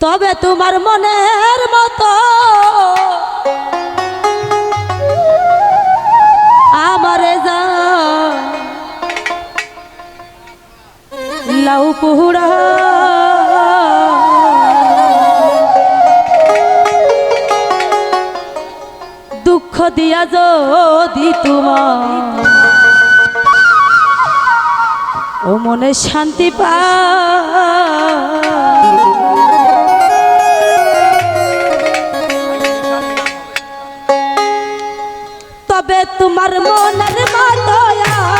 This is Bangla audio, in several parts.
তবে তোমার মনের মতো আমারে যা লাউ পুহুড়া দুঃখ দিয়া যদি তোমার ও মনে শান্তি পা তবে তোমার মনের মতো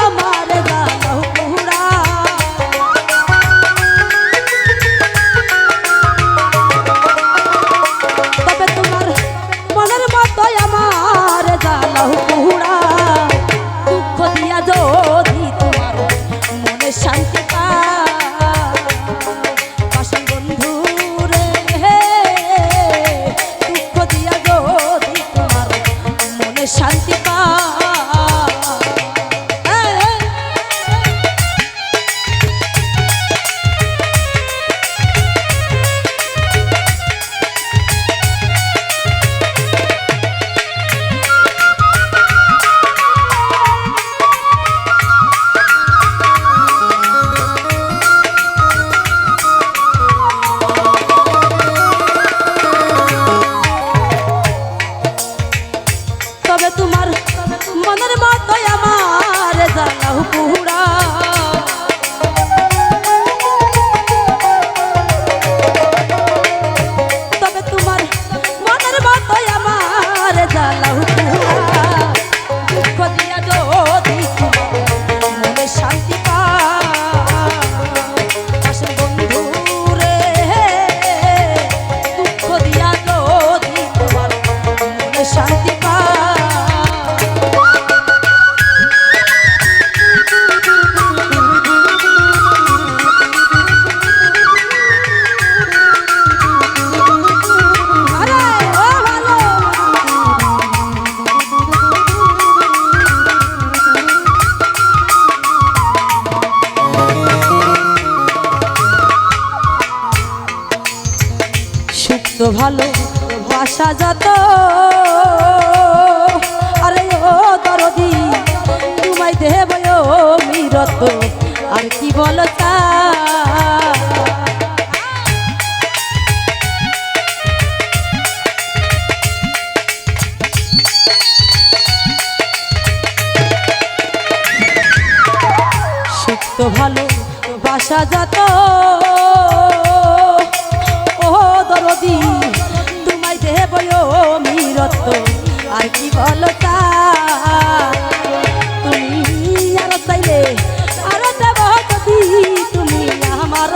আমার লাউ পুহুড়া তবে তোমার মনের মতো আমার লাউ পুহুড়া দুঃখ দিয়া যদি তোমার মনে শান্তি পা পাশে বন্ধু রে দুঃখ দিয়া যদি তোমার মনে শান্তি পা তবে তোমার মনের মতো আমার লাউ পুহুড়া তবে তোমার মনের মতো আমার লাউ পুহুড়া দুঃখ দিয়া যদি তোমার মনে শান্তি পা পাশে বন্ধু রে দুঃখ দিয়া যদি তোমার মনে শান্তি পা তো ভালো বাসা যত আরে ও দরদি তোমায় দেব মিরত আর কি বল সুখ তো ভালো বাসা যত দরদি তোমায় দেব মিরত আর কি বলো তুমি আর চাইলে আর দেব যদি তুমি আমার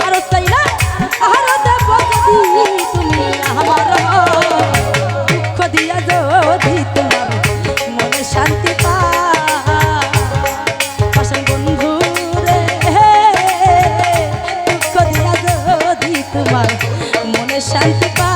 আর চাইলে আর দেব যদি তুমি আমার দুঃখ দিয়া যদি তোমার মনে শান্তি পা তোমার মনে শান্তি পা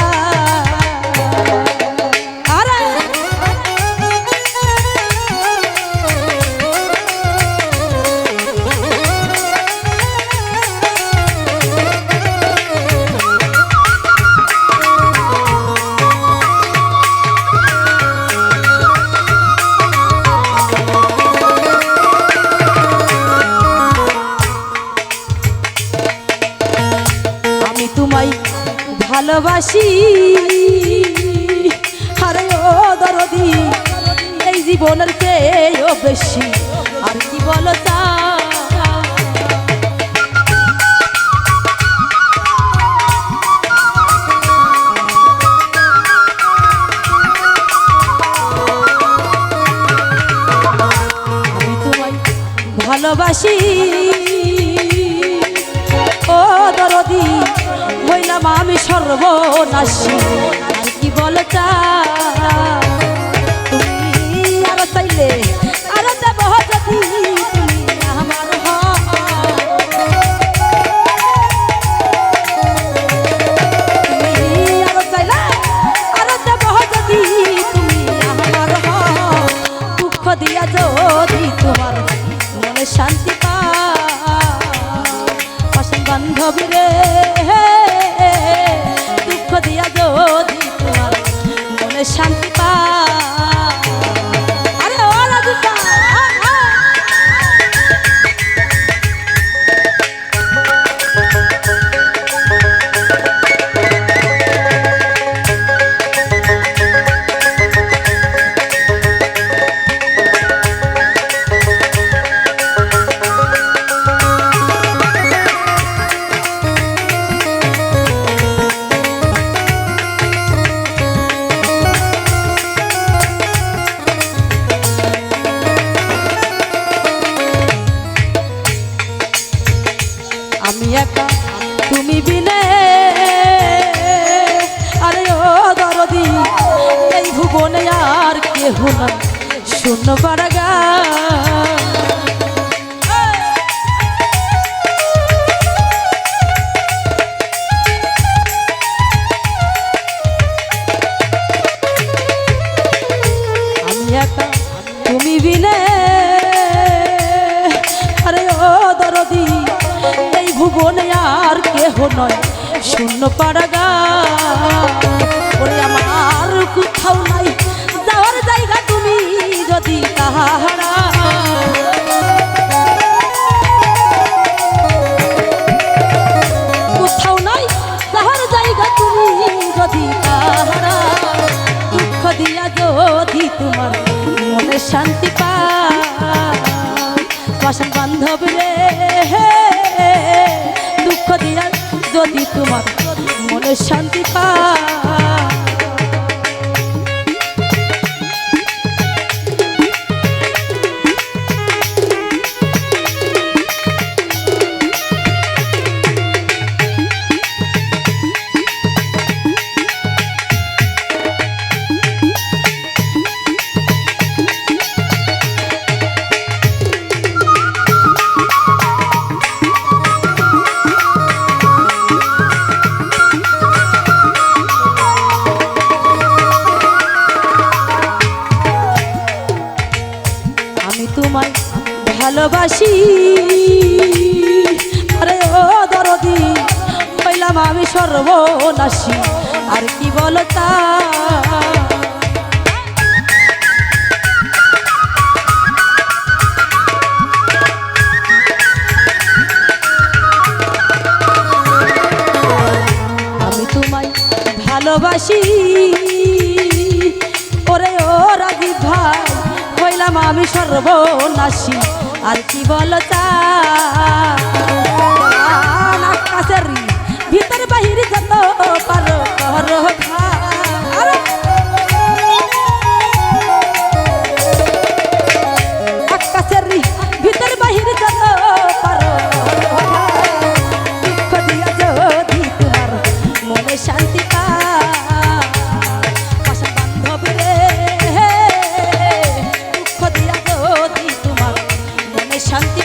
তোমায় ভালোবাসি আরে ও দরদি এই জীবনের চেয়েও বেশি আর কি বলো আমি তোমায় ভালোবাসি ও দরদি হইলাম আমি সর্বনাশী আর কি বল তুমি আর চাইলে আর দেব যদি তুমি আমার তুমি আর চাইলে আর দেব যদি তুমি আমার দুঃখ দিয়া যদি তোমার মনে শান্তি পাশান বান্ধবী রে দুঃখ দিয়া যদি তোমার মনে শান্তি পা আরে ও রাধিকা আমি একা তুমি বিনে আরে ও দরদি এই ভুবনে আর কেহ না শূন্য পাড়াগা আমি একা তুমি বিনে আরে ও দরদি ভুবনে আর কেহ নয় শূন্য পাড়াগা ওরে আমার কোথাও নাই যাওয়ার জায়গা তুমি যদি তাহারা কোথাও নাই যাওয়ার জায়গা তুমি যদি তাহারা দুঃখ দিয়া যদি তোমার মনে শান্তি পাশান বান্ধব রে দুঃখ দিয়া যদি তোমার মনে শান্তি পা তোমায় ভালোবাসি আরে ও দরদি হইলাম আমি সর্বনাশী আর কি বলো তা আমি তোমায় ভালোবাসি ওরে ও রাজীব ভাই হইলাম আমি সর্বনাশী আর কি বলো আকাশের ভিতর বাহির যত পারো করো আকাশের ভিতর বাহির যত পারো দুঃখ দিয়া যদি তোমার মনে শান্তি পাশান বান্ধব রে শান্তি